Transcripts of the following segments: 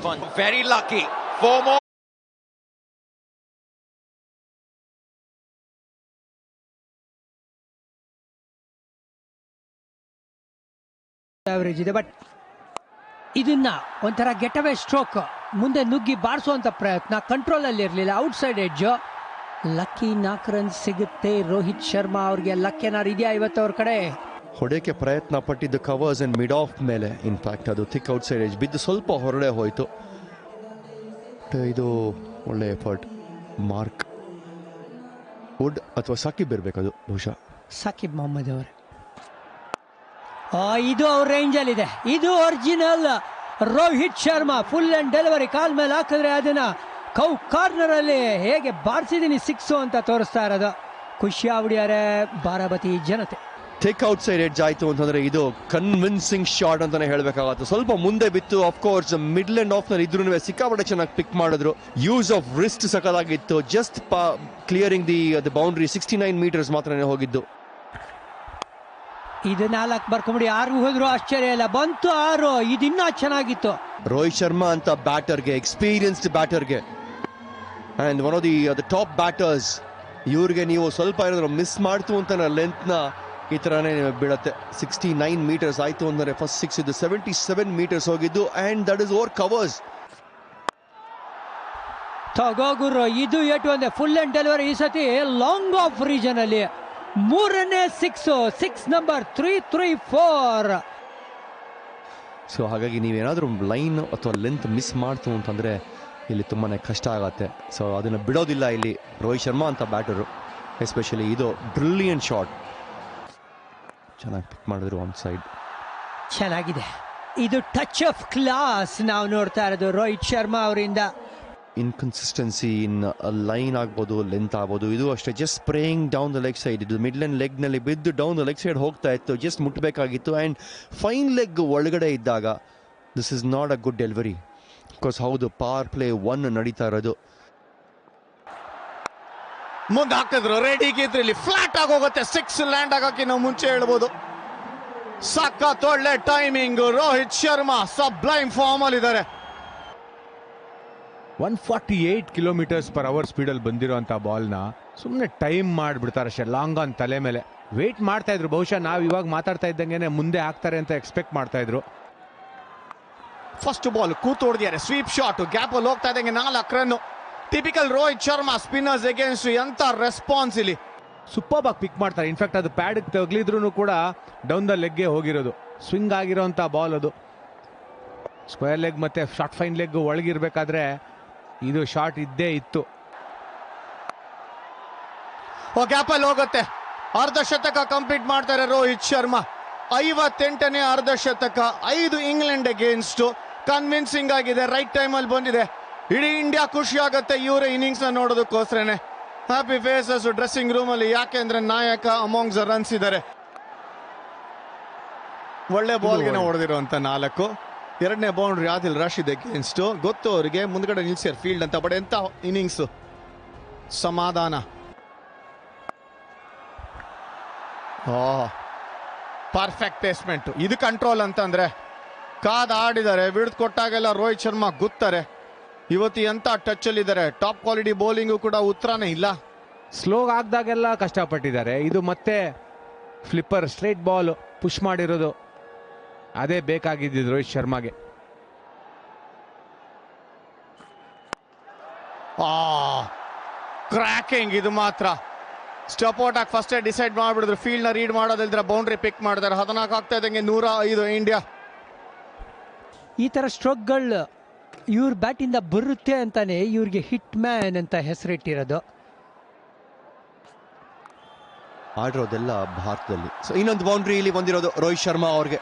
one. Very lucky. 4 more. Average ಇದೆ, but ಇದನ್ನ ಒಂಥರ ಗೆಟ್ ಅವೇ ಸ್ಟ್ರೋಕ್ ಮುಂದೆ ನುಗ್ಗಿ ಬಾರಿಸುವಂತ ಪ್ರಯತ್ನ ಕಂಟ್ರೋಲ್ ಅಲ್ಲಿ ಇರಲಿಲ್ಲ. Outside edge. ಲಕ್ಕಿ 4 ರನ್ ಸಿಗುತ್ತೆ ರೋಹಿತ್ ಶರ್ಮಾ ಅವ್ರಿಗೆ. ಲಕ್ ಏನಾರು ಇದೆಯಾ ಇವತ್ತು ಅವ್ರ ಕಡೆ? ಹೊಡೆಯಕ್ಕೆ ಪ್ರಯತ್ನ ಪಟ್ಟಿದ್ದು ಕವರ್ಸ್ ಅಂಡ್ ಮಿಡ್ ಆಫ್ ಮೇಲೆ. ಇನ್ಫ್ಯಾಕ್ಟ್ ಅದು ಥಿಕ್ ಔಟ್ಸೈಡ್ ಎಡ್ಜ್ ಬಿದ್ದು ಸ್ವಲ್ಪ ಹೊರಡೆ ಹೋಯಿತು. ಇದು ಒಳ್ಳೆ ಎಫರ್ಟ್. ಮಾರ್ಕ್ ವುಡ್ ಅಥವಾ ಸಾಕಿಬ್ ಇರಬೇಕು, ಅದು ಬಹುಶಃ ಸಾಕಿಬ್ ಮೊಹಮ್ಮದ್ ಅವರೇ. ಇದು ಅವ್ರ ರೇಂಜ್ ಅಲ್ಲಿ ಇದೆ. ಇದು original Rohit Sharma. Full and delivery ಕಾಲ್ ಮೇಲೆ ಹಾಕಿದ್ರೆ ಅದನ್ನ ಕೌ ಕಾರ್ನರ್ ಅಲ್ಲಿ ಹೇಗೆ ಬಾರಿಸಿದೀನಿ 6 ಅಂತ ತೋರಿಸ್ತಾ ಇರೋದು. ಖುಷಿ ಆಗ್ಬಿಡ್ಯಾರೆ ಬಾರಾಬತಿ ಜನತೆ. ಥಿಕ್ ಔಟ್ಸೈಡ್ ಎಡ್ಜ್ ಆಯ್ತು ಅಂತಂದ್ರೆ ಇದು ಕನ್ವಿನ್ಸಿಂಗ್ ಶಾಟ್ ಅಂತಾನೆ ಹೇಳ್ಬೇಕಾಗತ್ತೆ. ಸ್ವಲ್ಪ ಮುಂದೆ ಬಿತ್ತು. Of course middle and off ನಲ್ಲಿ ಇದ್ರೂ ಸಿಕ್ಕಾಪಟ್ಟೆ ಚೆನ್ನಾಗಿ ಪಿಕ್ ಮಾಡಿದ್ರು. ಯೂಸ್ ಆಫ್ ರಿಸ್ಟ್ ಸಕಲಾಗಿತ್ತು. Just clearing the boundary. 69 metres ಮಾತ್ರ ಹೋಗಿದ್ದು. ಇದು 4 ಬರ್ಕೊಂಬಿಡಿ. 6 ಹೋದ್ರು ಆಶ್ಚರ್ಯ ಇಲ್ಲ. ಬಂತು 6. ಇದು ಇನ್ನೂ ಚೆನ್ನಾಗಿತ್ತು. ರೋಹಿತ್ ಶರ್ಮಾ ಅಂತ ಬ್ಯಾಟರ್ಗೆ, ಎಕ್ಸ್ಪೀರಿಯನ್ಸ್ಡ್ ಬ್ಯಾಟರ್ಗೆ, and one of the top batters, ಇವ್ರಿಗೆ ನೀವು ಸ್ವಲ್ಪ ಏನಾದ್ರು ಮಿಸ್ ಮಾಡ್ತು ಅಂತ ಲೆಂತ್ ನ ಈ ತರನೇ ಬೀಳತ್ತೆ. 69 ಮೀಟರ್ಸ್ ಆಯ್ತು ಅಂದ್ರೆ ಫಸ್ಟ್ 6 ಇದು 77 ಮೀಟರ್ಸ್ ಹೋಗಿದ್ದು. And that is over covers. ತಗೋಗುರು ಇದು ಏಟು ಅಂದ್ರೆ ಫುಲ್ ಅಂಡ್ ಡೆಲಿವರಿ. ಈ ಸತಿ ಲಾಂಗ್ ಆಫ್ ರೀಜನ್ ಅಲ್ಲಿ 3ನೇ 6 ನಂಬರ್ 334. ಸೊ ಹಾಗಾಗಿ ನೀವೇನಾದ್ರೂ ಲೈನ್ ಅಥವಾ ಲೆಂತ್ ಮಿಸ್ ಮಾಡ್ತು ಅಂತಂದ್ರೆ ಇಲ್ಲಿ ತುಂಬಾನೇ ಕಷ್ಟ ಆಗತ್ತೆ. ಸೊ ಅದನ್ನ ಬಿಡೋದಿಲ್ಲ ಇಲ್ಲಿ ರೋಹಿತ್ ಶರ್ಮಾ ಅಂತ ಬ್ಯಾಟರು. ಎಸ್ಪೆಷಲಿ ಇದು ಬ್ರಿಲಿಯಂಟ್ ಶಾಟ್. ಚೆನ್ನಾಗಿ ಪಿಕ್ ಮಾಡಿದ್ರು ಆನ್ ಸೈಡ್. ಚೆನ್ನಾಗಿದೆ. ಇದು ಟಚ್ ಆಫ್ ಕ್ಲಾಸ್ ನಾವು ನೋಡ್ತಾ ಇರೋದು ರೋಹಿತ್ ಶರ್ಮಾ ಅವರಿಂದ. ಇನ್ಕನ್ಸಿಸ್ಟೆನ್ಸಿ ಇನ್ ಲೈನ್ ಆಗ್ಬೋದು, ಲೆಂತ್ ಆಗ್ಬೋದು. ಇದು ಅಷ್ಟೇ just spraying down the leg side. ಇದು ಮಿಡ್ ಲೈನ್ ಲೆಗ್ ನಲ್ಲಿ ಬಿದ್ದು ಡೌನ್ ದ ಲೆಗ್ ಸೈಡ್ ಹೋಗ್ತಾ ಇತ್ತು. ಜಸ್ಟ್ ಮುಟ್ಟಬೇಕಾಗಿತ್ತು. ಅಂಡ್ ಫೈನ್ ಲೆಗ್ ಒಳಗಡೆ ಇದ್ದಾಗ this is not a good delivery. Because ಹೌದು ಪವರ್ ಪ್ಲೇ 1 ನಡೀತಾ ಇರೋದು. ಮುಂದೆ ಹಾಕಿದ್ರು ರೆಡಿಗಿದ್ರು. ಇಲ್ಲಿ ಫ್ಲಾಟ್ ಆಗಿ ಹೋಗುತ್ತೆ. 6 ಲ್ಯಾಂಡ್ ಆಗಕ್ಕೆ ನಾವು ಮುಂಚೆ ಹೇಳ್ಬೋದು. ಸಖತ್ ಒಳ್ಳೆ timing. Rohit Sharma sublime form ಅಲ್ಲಿ ಇದ್ದಾರೆ. 148 km/h ಸ್ಪೀಡಲ್ಲಿ ಬಂದಿರೋಂಥ ಬಾಲ್ನ ಸುಮ್ಮನೆ ಟೈಮ್ ಮಾಡಿಬಿಡ್ತಾರೆ ಅಷ್ಟೇ. ಲಾಂಗ್ ಆನ್ ತಲೆ ಮೇಲೆ ವೇಟ್ ಮಾಡ್ತಾ ಇದ್ರು. ಬಹುಶಃ ನಾವು ಇವಾಗ ಮಾತಾಡ್ತಾ ಇದ್ದಂಗೆ ಮುಂದೆ ಹಾಕ್ತಾರೆ ಅಂತ ಎಕ್ಸ್ಪೆಕ್ಟ್ ಮಾಡ್ತಾ ಇದ್ರು. ಫಸ್ಟ್ ಬಾಲ್ ಕೂತು ಹೊಡೆದಿದ್ದಾರೆ. ಸ್ವೀಪ್ ಶಾಟ್ ಗ್ಯಾಪ್ ಅಲ್ಲಿ ಹೋಗ್ತಾ ಇದ್ದಂಗೆ 4 run. Typical Rohit Sharma spinners against. ಎಂತ ರೆಸ್ಪಾನ್ಸ್ ಇಲ್ಲಿ. ಸೂಪರ್ ಆಗಿ ಪಿಕ್ ಮಾಡ್ತಾರೆ. ಇನ್ಫ್ಯಾಕ್ಟ್ ಅದು ಪ್ಯಾಡ್ ತಗಲಿದ್ರು ಕೂಡ ಡೌನ್ ದ ಲೆಗ್ಗೆ ಹೋಗಿರೋದು. ಸ್ವಿಂಗ್ ಆಗಿರೋಂಥ ಬಾಲ್ ಅದು. ಸ್ಕ್ವೇರ್ ಲೆಗ್ ಮತ್ತೆ ಶಾರ್ಟ್ ಫೈನ್ ಲೆಗ್ ಒಳಗಿರ್ಬೇಕಾದ್ರೆ ಇದು ಶಾರ್ಟ್ ಇದ್ದೇ ಇತ್ತು. ಗ್ಯಾಪ್ ಅಲ್ಲಿ ಹೋಗುತ್ತೆ. ಅರ್ಧ ಶತಕ ಕಂಪ್ಲೀಟ್ ಮಾಡ್ತಾರೆ ರೋಹಿತ್ ಶರ್ಮಾ. 58ನೇ ಅರ್ಧ ಶತಕ. 5 ಇಂಗ್ಲೆಂಡ್ ಅಗೇನ್ಸ್ಟ್. ಕನ್ವಿನ್ಸಿಂಗ್ ಆಗಿದೆ. ರೈಟ್ ಟೈಮ್ ಅಲ್ಲಿ ಬಂದಿದೆ. ಇಡೀ ಇಂಡಿಯಾ ಖುಷಿ ಆಗುತ್ತೆ ಇವರ ಇನ್ನಿಂಗ್ಸ್ ನ ನೋಡೋದಕ್ಕೋಸ್ಕರನೇ. ಹ್ಯಾಪಿ ಫೇಸಸ್ ಡ್ರೆಸ್ಸಿಂಗ್ ರೂಮ್ ಅಲ್ಲಿ. ಯಾಕೆಂದ್ರೆ ನಾಯಕ ಅಮಾಂಗ್ ದ ರನ್ಸ್ ಇದ್ದಾರೆ. ಒಳ್ಳೆ ಬಾಲ್ಗೆ ಹೊಡೆದಿರುವಂತ 4. 2ನೇ ಬೌಂಡ್ರಿ ಆದಿಲ್ ರಾಶಿದ್ ಅಗೇನ್ಸ್ಟ್. ಗೊತ್ತು ಅವರಿಗೆ ಮುಂದ್ಗಡೆ ನಿಲ್ಸಿರ್ ಫೀಲ್ಡ್ ಅಂತ. ಬಟ್ ಎಂತ ಇನ್ನಿಂಗ್ಸ್. ಸಮಾಧಾನ. Perfect placement. ಇದು ಕಂಟ್ರೋಲ್ ಅಂತಂದ್ರೆ ಕಾದ್ ಆಡಿದ್ದಾರೆ. ಬಿಡ್ದು ಕೊಟ್ಟಾಗೆಲ್ಲ ರೋಹಿತ್ ಶರ್ಮಾ ಗುತ್ತಾರೆ. ಇವತ್ತು ಎಂತ ಟಚ್ ಅಲ್ಲಿ ಇದ್ದಾರೆ. ಟಾಪ್ ಕ್ವಾಲಿಟಿ ಬೌಲಿಂಗು ಕೂಡ ಉತ್ತರನೇ ಇಲ್ಲ. ಸ್ಲೋ ಆಗ್ದಾಗೆಲ್ಲ ಕಷ್ಟಪಟ್ಟಿದ್ದಾರೆ. ಇದು ಮತ್ತೆ ಫ್ಲಿಪ್ಪರ್ ಸ್ಟ್ರೈಟ್ ಬಾಲ್ ಪುಷ್ ಮಾಡಿರೋದು ಅದೇ ಬೇಕಾಗಿದ್ದು ರೋಹಿತ್ ಶರ್ಮಾಗೆ. ಕ್ರ್ಯಾಕಿಂಗ್ ಇದು ಮಾತ್ರ. ಸ್ಟಪೋಟ್ ಆಗಿ ಫಸ್ಟ್ ಡಿಸೈಡ್ ಮಾಡ್ಬಿಡಿದ್ರು. ಫೀಲ್ಡ್ ನ ರೀಡ್ ಮಾಡೋದಿಲ್ದ್ರೆ ಬೌಂಡ್ರಿ ಪಿಕ್ ಮಾಡಿದ್ದಾರೆ. 14 ಆಗ್ತಾ ಇದ್ದಂಗೆ 105 ಇಂಡಿಯಾ. ಈ ತರ ಸ್ಟ್ರೋಕ್ಗಳು ಇವ್ರ ಬ್ಯಾಟ್ ಇಂದ ಬರುತ್ತೆ ಅಂತಾನೆ ಇವ್ರಿಗೆ ಹಿಟ್ ಮ್ಯಾನ್ ಅಂತ ಹೆಸರಿಟ್ಟಿರೋದು. ಆಡಿರೋದೆಲ್ಲ ಭಾರತದಲ್ಲಿ. ಸೊ ಇನ್ನೊಂದು ಬೌಂಡ್ರಿ ಇಲ್ಲಿ ಬಂದಿರೋದು ರೋಹಿತ್ ಶರ್ಮಾ ಅವ್ರಿಗೆ.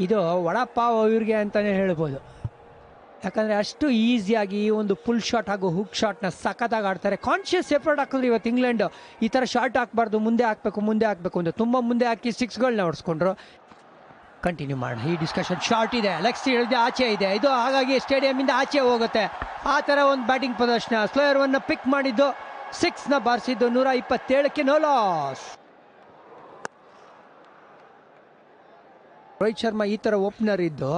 ಇದು ವಡಪಾವ್ ಇವ್ರಿಗೆ ಅಂತಾನೆ ಹೇಳ್ಬೋದು. ಯಾಕಂದ್ರೆ ಅಷ್ಟು ಈಸಿಯಾಗಿ ಒಂದು ಫುಲ್ ಶಾಟ್ ಹಾಗೂ ಹುಕ್ ಶಾಟ್ನ ಸಖತ್ತಾಗಿ ಆಡ್ತಾರೆ. ಕಾನ್ಷಿಯಸ್ ಎಫರ್ಟ್ ಹಾಕಿದ್ರು ಇವತ್ತು ಇಂಗ್ಲೆಂಡ್. ಈ ಥರ ಶಾಟ್ ಹಾಕಬಾರ್ದು, ಮುಂದೆ ಹಾಕಬೇಕು ಅಂತ ತುಂಬ ಮುಂದೆ ಹಾಕಿ 6ಗಳನ್ನ ಹೊಡೆಸ್ಕೊಂಡ್ರು. ಕಂಟಿನ್ಯೂ ಮಾಡೋಣ ಈ ಡಿಸ್ಕಷನ್. ಶಾರ್ಟ್ ಇದೆ, ಲೆಗ್ ಸೈಡ್ ಆಚೆ ಇದೆ. ಇದು ಹಾಗಾಗಿ ಸ್ಟೇಡಿಯಂ ಇಂದ ಆಚೆ ಹೋಗುತ್ತೆ. ಆ ಥರ ಒಂದು ಬ್ಯಾಟಿಂಗ್ ಪ್ರದರ್ಶನ. ಸ್ಲೋಯರ್ 1ನ ಪಿಕ್ ಮಾಡಿದ್ದು, 6ನ ಬಾರಿಸಿದ್ದು. 127ಕ್ಕೆ ನೋ ಲಾಸ್. ರೋಹಿತ್ ಶರ್ಮಾ ಈ ಥರ ಓಪನರ್ ಇದ್ದು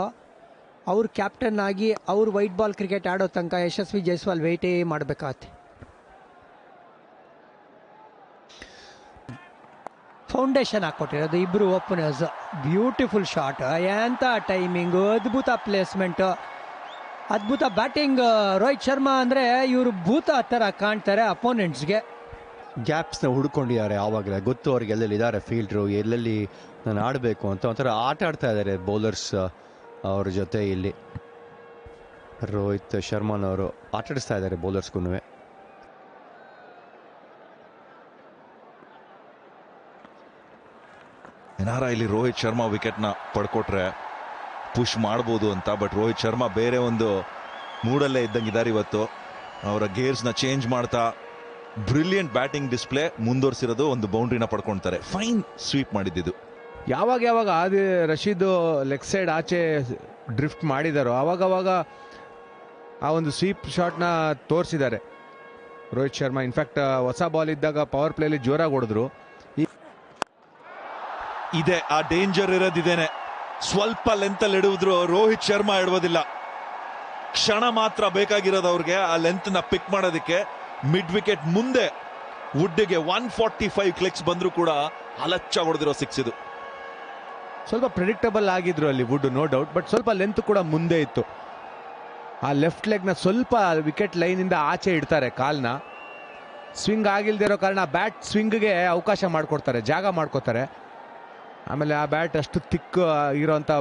ಅವ್ರು ಕ್ಯಾಪ್ಟನ್ ಆಗಿ ಅವ್ರು ವೈಟ್ ಬಾಲ್ ಕ್ರಿಕೆಟ್ ಆಡೋ ತನಕ ಯಶಸ್ವಿ ಜೈಸ್ವಾಲ್ ವೆಯ್ಟೇ ಮಾಡಬೇಕಾಗತ್ತೆ. ಫೌಂಡೇಶನ್ ಹಾಕ್ಕೊಟ್ಟಿರೋದು ಇಬ್ಬರು ಓಪನರ್ಸ್. ಬ್ಯೂಟಿಫುಲ್ ಶಾಟ್, ಎಂಥ ಟೈಮಿಂಗು, ಅದ್ಭುತ ಪ್ಲೇಸ್ಮೆಂಟ್, ಅದ್ಭುತ ಬ್ಯಾಟಿಂಗ್. ರೋಹಿತ್ ಶರ್ಮಾ ಅಂದರೆ ಇವರು ಭೂತ ಥರ ಕಾಣ್ತಾರೆ ಅಪೋನೆಂಟ್ಸ್ಗೆ. ಗ್ಯಾಪ್ಸ್ನ ಹುಡ್ಕೊಂಡಿದ್ದಾರೆ ಆವಾಗಲೇ, ಗೊತ್ತು ಅವ್ರಿಗೆ ಎಲ್ಲೆಲ್ಲಿ ಇದ್ದಾರೆ ಫೀಲ್ಡ್ರು, ಎಲ್ಲೆಲ್ಲಿ ನಾನು ಆಡಬೇಕು ಅಂತ ಒಂಥರ ಆಟ ಆಡ್ತಾ ಇದ್ದಾರೆ ಬೌಲರ್ಸ್ ಅವ್ರ ಜೊತೆ. ಇಲ್ಲಿ ರೋಹಿತ್ ಶರ್ಮಾನವರು ಆಟಾಡಿಸ್ತಾ ಇದ್ದಾರೆ ಬೌಲರ್ಸ್ಗೂ. ಏನಾರ ಇಲ್ಲಿ ರೋಹಿತ್ ಶರ್ಮಾ ವಿಕೆಟ್ನ ಪಡ್ಕೊಟ್ರೆ ಪುಷ್ ಮಾಡ್ಬೋದು ಅಂತ, ಬಟ್ ರೋಹಿತ್ ಶರ್ಮಾ ಬೇರೆ ಒಂದು ಮೂಡಲ್ಲೇ ಇದ್ದಂಗಿದ್ದಾರೆ ಇವತ್ತು. ಅವರ ಗೇರ್ಸ್ನ ಚೇಂಜ್ ಮಾಡ್ತಾ ಬ್ರಿಲಿಯಂಟ್ ಬ್ಯಾಟಿಂಗ್ ಡಿಸ್ಪ್ಲೇ ಮುಂದುವರಿಸಿರೋದು, ಒಂದು ಬೌಂಡ್ರಿನ ಪಡ್ಕೊಳ್ತಾರೆ. ಫೈನ್ ಸ್ವೀಪ್ ಮಾಡಿದ್ದು. ಯಾವಾಗ ಆದಿ ರಶೀದ್ ಲೆಗ್ ಸೈಡ್ ಆಚೆ ಡ್ರಿಫ್ಟ್ ಮಾಡಿದಾರೋ ಆವಾಗವಾಗ ಆ ಒಂದು ಸ್ವೀಪ್ ಶಾಟ್ನ ತೋರಿಸಿದ್ದಾರೆ ರೋಹಿತ್ ಶರ್ಮಾ. ಇನ್ಫ್ಯಾಕ್ಟ್ ಹೊಸ ಬಾಲ್ ಇದ್ದಾಗ ಪವರ್ ಪ್ಲೇಲಿ ಜೋರಾಗಿ ಹೊಡೆದ್ರು. ಇದೆ ಆ ಡೇಂಜರ್ ಇರೋದಿದ್ದೇನೆ. ಸ್ವಲ್ಪ ಲೆಂತಲ್ಲಿ ಇಡುವುದ್ರು ರೋಹಿತ್ ಶರ್ಮಾ ಇಡುವುದಿಲ್ಲ. ಕ್ಷಣ ಮಾತ್ರ ಬೇಕಾಗಿರೋದು ಅವ್ರಿಗೆ ಆ ಲೆಂತ್ ನ ಪಿಕ್ ಮಾಡೋದಕ್ಕೆ. ಮಿಡ್ ವಿಕೆಟ್ ಮುಂದೆ ವುಡ್ಗೆ 145 ಕ್ಲಿಕ್ಸ್ ಬಂದ್ರು ಕೂಡ ಅಲಚ್ಚ ಹೊಡೆದಿರೋ ಸಿಕ್ಸ್ ಇದು. ಸ್ವಲ್ಪ ಪ್ರಿಡಿಕ್ಟಬಲ್ ಆಗಿದ್ರು ಅಲ್ಲಿ ವುಡ್, ನೋ ಡೌಟ್, ಬಟ್ ಸ್ವಲ್ಪ ಲೆಂತ್ ಕೂಡ ಮುಂದೆ ಇತ್ತು. ಆ ಲೆಫ್ಟ್ ಲೆಗ್ನ ಸ್ವಲ್ಪ ವಿಕೆಟ್ ಲೈನಿಂದ ಆಚೆ ಇಡ್ತಾರೆ ಕಾಲ್ನ. ಸ್ವಿಂಗ್ ಆಗಿಲ್ದಿರೋ ಕಾರಣ ಬ್ಯಾಟ್ ಸ್ವಿಂಗ್ಗೆ ಅವಕಾಶ ಮಾಡಿಕೊಡ್ತಾರೆ, ಜಾಗ ಮಾಡ್ಕೋತಾರೆ. ಆಮೇಲೆ ಆ ಬ್ಯಾಟ್ ಅಷ್ಟು ಥಿಕ್ ಇರೋಂಥ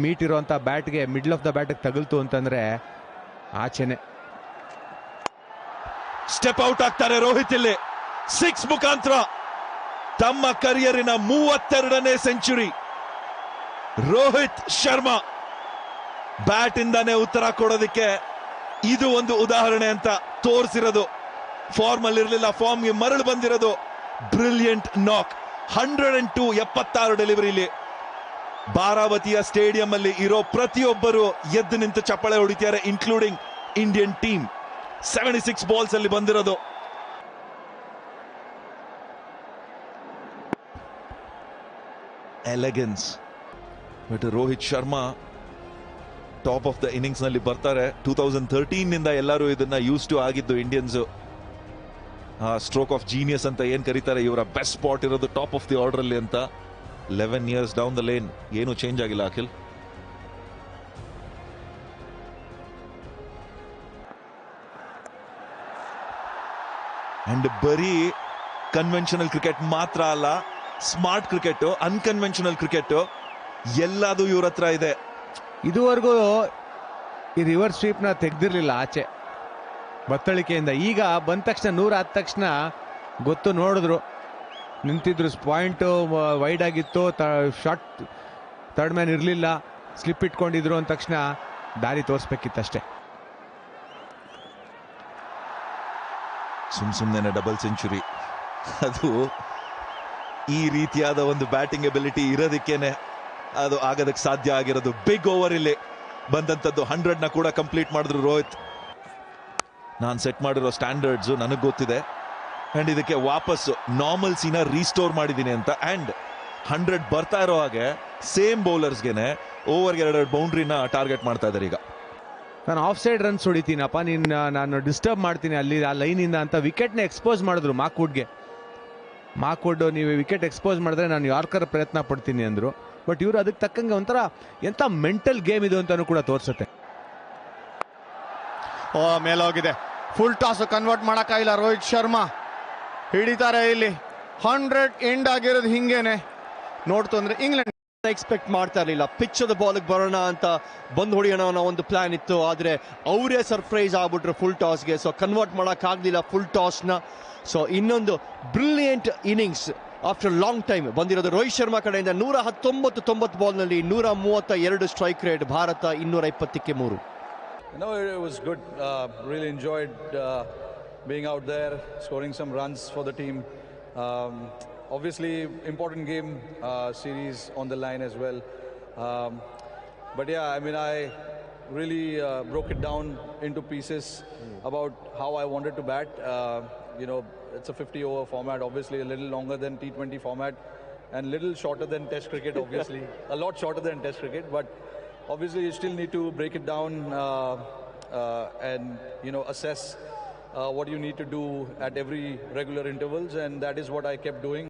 ಮೀಟ್ ಇರೋಂಥ ಬ್ಯಾಟ್ಗೆ ಮಿಡ್ಲ್ ಆಫ್ ದ ಬ್ಯಾಟ್ಗೆ ತಗಲ್ತು ಅಂತಂದ್ರೆ ಆಚೆನೆ. ಸ್ಟೆಪ್ ಔಟ್ ಆಗ್ತಾರೆ ರೋಹಿತ್. ಇಲ್ಲಿ ಸಿಕ್ಸ್ ಮುಖಾಂತರ ತಮ್ಮ ಕರಿಯರಿನ 32ನೇ ಸೆಂಚುರಿ. ರೋಹಿತ್ ಶರ್ಮಾ ಬ್ಯಾಟ್ ಇಂದಾನೆ ಉತ್ತರ ಕೊಡೋದಕ್ಕೆ ಇದು ಒಂದು ಉದಾಹರಣೆ ಅಂತ ತೋರಿಸಿರೋದು. ಫಾರ್ಮ್ ಅಲ್ಲಿ ಇರಲಿಲ್ಲ, ಫಾರ್ಮ್ಗೆ ಮರಳು ಬಂದಿರೋದು. ಬ್ರಿಲಿಯಂಟ್ ನಾಕ್. 102 76 ಡೆಲಿವರಿಲಿ ಬಾರಾವತಿಯ ಸ್ಟೇಡಿಯಂ ಅಲ್ಲಿ ಇರೋ ಪ್ರತಿಯೊಬ್ಬರು ಎದ್ದು ನಿಂತು ಚಪ್ಪಾಳೆ ಹೊಡಿತಾರೆ, ಇನ್ಕ್ಲೂಡಿಂಗ್ ಇಂಡಿಯನ್ ಟೀಮ್. 76 ಬಾಲ್ಸ್ ಅಲ್ಲಿ ಬಂದಿರೋದು. ಎಲೆಗೆನ್ಸ್. But Rohit Sharma top of the innings ನಲ್ಲಿ ಬರ್ತಾರೆ. 2013 ನಿಂದ ಎಲ್ಲರೂ ಇದನ್ನ ಯೂಸ್ ಟು ಆಗಿದ್ದು ಇಂಡಿಯನ್ಸ್. ಸ್ಟ್ರೋಕ್ ಆಫ್ ಜೀನಿಯಸ್ ಅಂತ ಏನ್ ಕರೀತಾರೆ, ಇವರ ಬೆಸ್ಟ್ ಸ್ಪಾಟ್ ಇರೋದು ಟಾಪ್ ಆಫ್ ದಿ ಆರ್ಡರ್ ಅಲ್ಲಿ ಅಂತ. 11 ಇಯರ್ಸ್ ಡೌನ್ ದ ಲೇನ್ ಏನು ಚೇಂಜ್ ಆಗಿಲ್ಲ ಅಖಿಲ್. ಅಂಡ್ ಬರೀ ಕನ್ವೆನ್ಷನಲ್ ಕ್ರಿಕೆಟ್ ಮಾತ್ರ ಅಲ್ಲ, ಸ್ಮಾರ್ಟ್ ಕ್ರಿಕೆಟ್, ಅನ್ಕನ್ವೆನ್ಷನಲ್ ಕ್ರಿಕೆಟ್ ಎಲ್ಲದೂ ಇವ್ರ ಹತ್ರ ಇದೆ. ಇದುವರೆಗೂ ಈ ರಿವರ್ಸ್ ಸ್ವೀಪ್ನ ತೆಗ್ದಿರ್ಲಿಲ್ಲ ಆಚೆ ಬತ್ತಳಿಕೆಯಿಂದ. ಈಗ ಬಂದ ತಕ್ಷಣ 100 ಆದ ತಕ್ಷಣ ಗೊತ್ತು, ನೋಡಿದ್ರು, ನಿಂತಿದ್ರು. ಪಾಯಿಂಟ್ ವೈಡ್ ಆಗಿತ್ತು, ಶಾರ್ಟ್ ಥರ್ಡ್ ಮ್ಯಾನ್ ಇರಲಿಲ್ಲ, ಸ್ಲಿಪ್ ಇಟ್ಕೊಂಡಿದ್ರು ಅಂದ ತಕ್ಷಣ ದಾರಿ ತೋರಿಸ್ಬೇಕಿತ್ತಷ್ಟೇ. ಸುಮ್ಮನೆ ಡಬಲ್ ಸೆಂಚುರಿ, ಅದು ಈ ರೀತಿಯಾದ ಒಂದು ಬ್ಯಾಟಿಂಗ್ ಎಬಿಲಿಟಿ ಇರೋದಕ್ಕೇನೆ ಅದು ಆಗೋದಕ್ಕೆ ಸಾಧ್ಯ ಆಗಿರೋದು. ಬಿಗ್ ಓವರ್ ಇಲ್ಲಿ ಬಂದಂಥದ್ದು. 100ನ ಕೂಡ ಕಂಪ್ಲೀಟ್ ಮಾಡಿದ್ರು ರೋಹಿತ್. ನಾನು ಸೆಟ್ ಮಾಡಿರೋ ಸ್ಟ್ಯಾಂಡರ್ಡ್ಸು ನನಗೆ ಗೊತ್ತಿದೆ, ಅಂಡ್ ಇದಕ್ಕೆ ವಾಪಸ್ ನಾರ್ಮಲ್ಸಿನ ರೀಸ್ಟೋರ್ ಮಾಡಿದ್ದೀನಿ ಅಂತ. ಅಂಡ್ 100 ಬರ್ತಾ ಇರೋ ಹಾಗೆ ಸೇಮ್ ಬೌಲರ್ಸ್ಗೆನೆ ಓವರ್ಗೆ 2 ಬೌಂಡ್ರಿನ ಟಾರ್ಗೆಟ್ ಮಾಡ್ತಾ ಇದ್ದಾರೆ ಈಗ. ನಾನು ಆಫ್ ಸೈಡ್ ರನ್ಸ್ ಹೊಡಿತೀನಪ್ಪ, ನಾನು ಡಿಸ್ಟರ್ಬ್ ಮಾಡ್ತೀನಿ ಅಲ್ಲಿ ಆ ಲೈನಿಂದ ಅಂತ ವಿಕೆಟ್ನ ಎಕ್ಸ್ಪೋಸ್ ಮಾಡಿದ್ರು ಮಾಕ್ವುಡ್ಗೆ. ಮಾಕ್ವುಡ್ ನೀವು ವಿಕೆಟ್ ಎಕ್ಸ್ಪೋಸ್ ಮಾಡಿದ್ರೆ ನಾನು ಯಾರ್ಕರ್ ಪ್ರಯತ್ನ ಪಡ್ತೀನಿ ಅಂದರು. ಬಟ್ ಇವರು ಅದಕ್ಕೆ ತಕ್ಕಂಗೆ ಒಂಥರ ಎಂಥ ಮೆಂಟಲ್ ಗೇಮ್ ಇದು ಅಂತಾನು ಕೂಡ ತೋರಿಸುತ್ತೆ. ಮೇಲೋಗಿದೆ. ಫುಲ್ ಟಾಸ್ ಕನ್ವರ್ಟ್ ಮಾಡೋಕ್ಕಾಗಿಲ್ಲ ರೋಹಿತ್ ಶರ್ಮಾ. ಹಿಡಿತಾರೆ ಇಲ್ಲಿ. 100 ಎಂಡ್ ಆಗಿರೋದು ಹಿಂಗೇನೆ ನೋಡ್ತು ಅಂದ್ರೆ ಇಂಗ್ಲೆಂಡ್ ಎಕ್ಸ್ಪೆಕ್ಟ್ ಮಾಡ್ತಾ ಇರಲಿಲ್ಲ. ಪಿಚ್ಚದ ಬಾಲ್ಗೆ ಬರೋಣ ಅಂತ ಬಂದು ಹೊಡಿಯೋಣ ಅನ್ನೋ ಒಂದು ಪ್ಲಾನ್ ಇತ್ತು, ಆದರೆ ಅವರೇ ಸರ್ಪ್ರೈಸ್ ಆಗ್ಬಿಟ್ರು ಫುಲ್ ಟಾಸ್ಗೆ. ಸೊ ಕನ್ವರ್ಟ್ ಮಾಡೋಕ್ಕಾಗಲಿಲ್ಲ ಫುಲ್ ಟಾಸ್ನ. ಸೊ ಇನ್ನೊಂದು brilliant innings after long time ಬಂದಿರೋದು ರೋಹಿತ್ ಶರ್ಮಾ ಕಡೆಯಿಂದ. 119 ಬಾಲ್ನಲ್ಲಿ 132 ಸ್ಟ್ರೈಕ್ ರೇಟ್. ಭಾರತ 220ಕ್ಕೆ 3. No, it was good. Really enjoyed being out there, scoring some runs for the team. Obviously, important game, series on the line as well. But yeah, I mean, I really broke it down into pieces about how I wanted to bat. You know, it's a 50-over format, obviously a little longer than T20 format and little shorter than Test cricket, obviously. A lot shorter than Test cricket, but obviously you still need to break it down and assess what you need to do at every regular intervals, and that is what I kept doing.